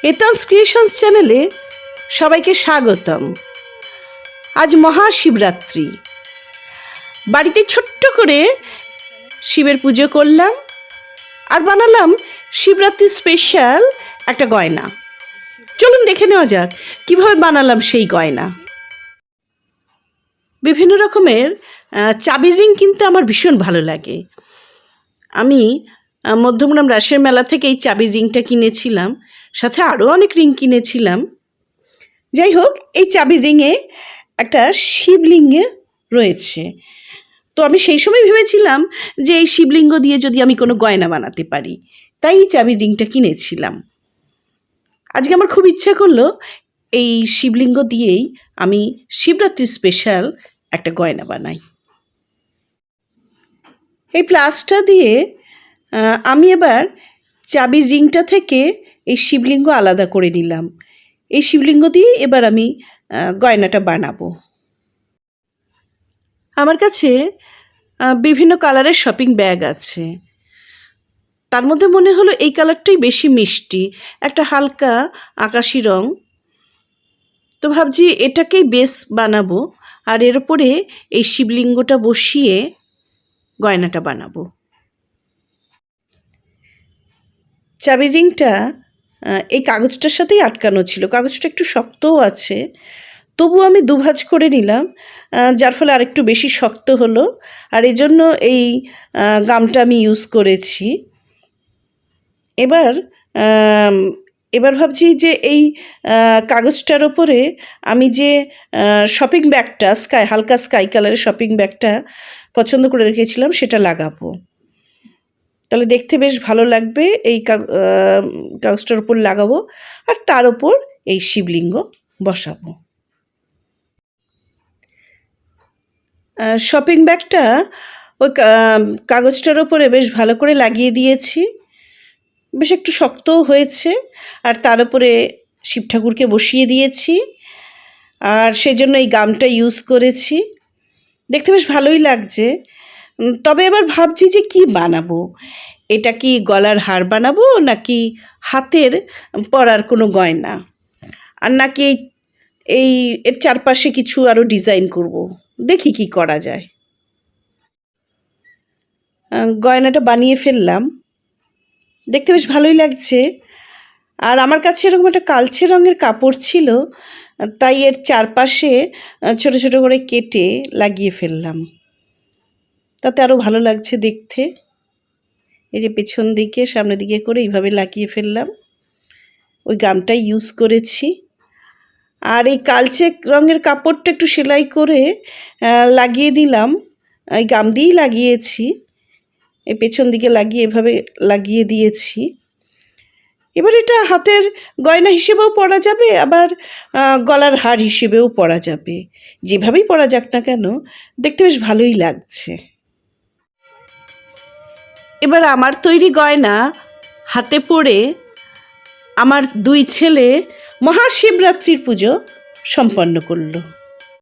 হেতালস creations চ্যানেলে সবাইকে স্বাগতম। আজ মহাশিবরাত্রি। বাড়িতে ছোট্ট করে শিবের পুজো করলাম আর বানালাম শিবরাত্রি স্পেশাল একটা গয়না। চলুন দেখে নেওয়া যাক কীভাবে বানালাম সেই গয়না। বিভিন্ন রকমের চাবির রিং কিনতে আমার ভীষণ ভালো লাগে। আমি মধ্যমগ্রাম রাসের মেলা থেকে এই চাবির রিংটা কিনেছিলাম, সাথে আরও অনেক রিং কিনেছিলাম। যাই হোক, এই চাবির রিংয়ে একটা শিবলিঙ্গে রয়েছে। তো আমি সেই সময় ভেবেছিলাম যে এই শিবলিঙ্গ দিয়ে যদি আমি কোনো গয়না বানাতে পারি, তাই এই চাবির রিংটা কিনেছিলাম। আজকে আমার খুব ইচ্ছা করলো এই শিবলিঙ্গ দিয়েই আমি শিবরাত্রি স্পেশাল একটা গয়না বানাই। এই প্লাসটা দিয়ে আমি এবার চাবির রিংটা থেকে এই শিবলিঙ্গ আলাদা করে নিলাম। এই শিবলিঙ্গ দিয়ে এবার আমি গয়নাটা বানাবো। আমার কাছে বিভিন্ন কালারের শপিং ব্যাগ আছে। তার মধ্যে মনে হলো এই কালারটাই বেশি মিষ্টি, একটা হালকা আকাশি রং। তো ভাবছি এটাকেই বেস বানাবো, আর এর উপরে এই শিবলিঙ্গটা বসিয়ে গয়নাটা বানাবো। চাবির রিংটা এই কাগজটার সাথেই আটকানো ছিল। কাগজটা একটু শক্তও আছে, তবু আমি দুভাঁজ করে নিলাম, যার ফলে আরেকটু বেশি শক্ত হলো। আর এই জন্য এই গামটা আমি ইউজ করেছি। এবার ভাবছি যে এই কাগজটার ওপরে আমি যে শপিং ব্যাগটা হালকা স্কাই কালারের শপিং ব্যাগটা পছন্দ করে রেখেছিলাম সেটা লাগাবো। তাহলে দেখতে বেশ ভালো লাগবে। এই কাগজটার উপর লাগাবো আর তার ওপর এই শিবলিঙ্গ বসাবো। শপিং ব্যাগটা ওই কাগজটার ওপরে বেশ ভালো করে লাগিয়ে দিয়েছি, বেশ একটু শক্তও হয়েছে। আর তার উপরে শিব ঠাকুরকে বসিয়ে দিয়েছি, আর সেই জন্য এই গামটা ইউজ করেছি। দেখতে বেশ ভালোই লাগছে। তবে এবার ভাবছি যে কি বানাবো। এটা কি গলার হার বানাবো, নাকি হাতের পরার কোনো গয়না, আর নাকি এর চারপাশে কিছু আরও ডিজাইন করব। দেখি কি করা যায়। গয়নাটা বানিয়ে ফেললাম, দেখতে বেশ ভালোই লাগছে। আর আমার কাছে এরকম একটা কালচে রঙের কাপড় ছিল, তাই এর চারপাশে ছোট ছোট করে কেটে লাগিয়ে ফেললাম। তাতে আরও ভালো লাগছে দেখতে। এই যে পেছন দিকে সামনের দিকে করে এইভাবে লাগিয়ে ফেললাম। ওই গামটাই ইউজ করেছি। আর এই কালচে রঙের কাপড়টা একটু সেলাই করে লাগিয়ে দিলাম। এই গাম দিয়েই লাগিয়েছি, এই পেছন দিকে লাগিয়ে এভাবে লাগিয়ে দিয়েছি। এবার এটা হাতের গয়না হিসেবেও পরা যাবে, আবার গলার হার হিসেবেও পরা যাবে। যেভাবেই পরা যাক না কেন, দেখতে বেশ ভালোই লাগছে। এবার আমার তৈরি গয়না হাতে পরে আমার দুই ছেলে মহাশিবরাত্রির পুজো সম্পন্ন করলো।